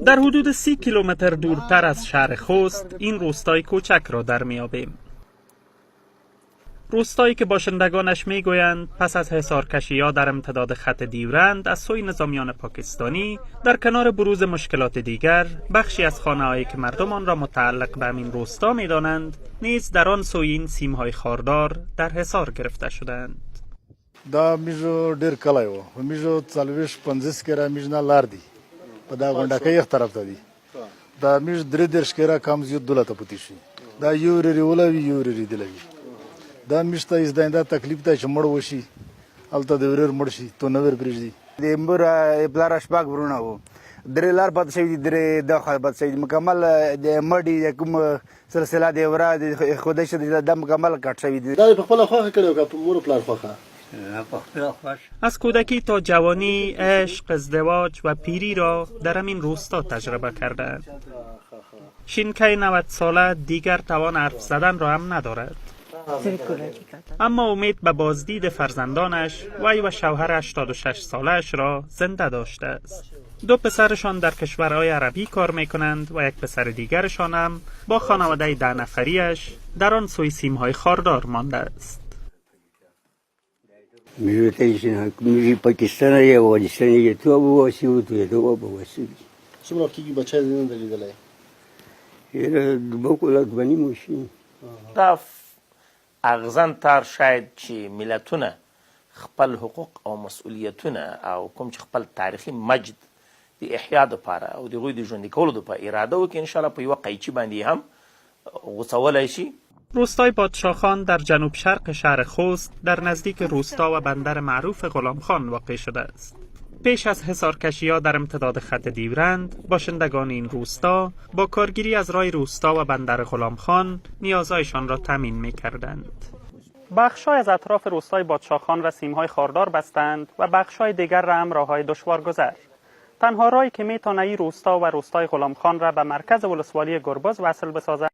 در حدود 30 کیلومتر دورتر از شهر خوست این روستای کوچک را در میابیم. روستایی که باشندگانش میگویند پس از حصارکشی‌ها در امتداد خط دیورند از سوی نظامیان پاکستانی در کنار بروز مشکلات دیگر بخشی از خانه‌هایی که مردم آن را متعلق به همین روستا می‌دانند نیز در آن سوی این سیم‌های خاردار در حصار گرفته شدند. دا میجو ډیر کلای و میجو 40-50 کرا میجنا لار دی په دا غونډه کې یک طرف ته دی دا میج درې درش کرا کم زیات دولت پتی شي دا یو ری ولوي یو ری دلوي دا میشته از دا تکلیف ته چمړ وشي الته د ورر مرشي تو نور بریږي د امبر بلارش باغ ورونه وو درې لار پات شي درې د خلبت شي مکمل د مړی کوم سلسله دی ورا د خوده شي د مکمل کټ شي دا په خپل خوخه کړو که په مور پلان خوخه. از کودکی تا جوانی عشق، ازدواج و پیری را در همین روستا تجربه کردند. شینکای 90 ساله دیگر توان حرف زدن را هم ندارد. اما امید به بازدید فرزندانش وی و شوهر 86 سالش را زنده داشته است. دو پسرشان در کشورهای عربی کار میکنند و یک پسر دیگرشان هم با خانواده 10 نفریش در آن سوی سیمهای خاردار مانده است. میشه پاکستان یا افغانستان یا تو بواسي و تو تو بواسي. څومره کېږي بچی دې نه لیدلی؟ یره دوکولک بنی موشي. دا اغزن تر شاید چې ملتونه خپل حقوق او مسؤلیتونه او کوم چې خپل تاریخي مجد د احیا لپاره او د غوی د ژوند کولو لپاره اراده وکړي ان شاء الله په یو قیچی باندې هم غوڅولای شي. روستای پادشاهخان در جنوب شرق شهر خوست در نزدیک روستا و بندر معروف غلامخان واقع شده است. پیش از حصارکشی‌ها در امتداد خط دیورند، باشندگان این روستا با کارگیری از راه روستا و بندر غلامخان نیازهایشان را تامین می‌کردند. بخش‌های از اطراف روستای پادشاهخان و سیم‌های خاردار بستند و بخش‌های دیگر را هم راه‌های دشوارگذر. تنها راهی که می‌تواند این روستا و روستای غلامخان را به مرکز ولسوالی گربز وصل بسازد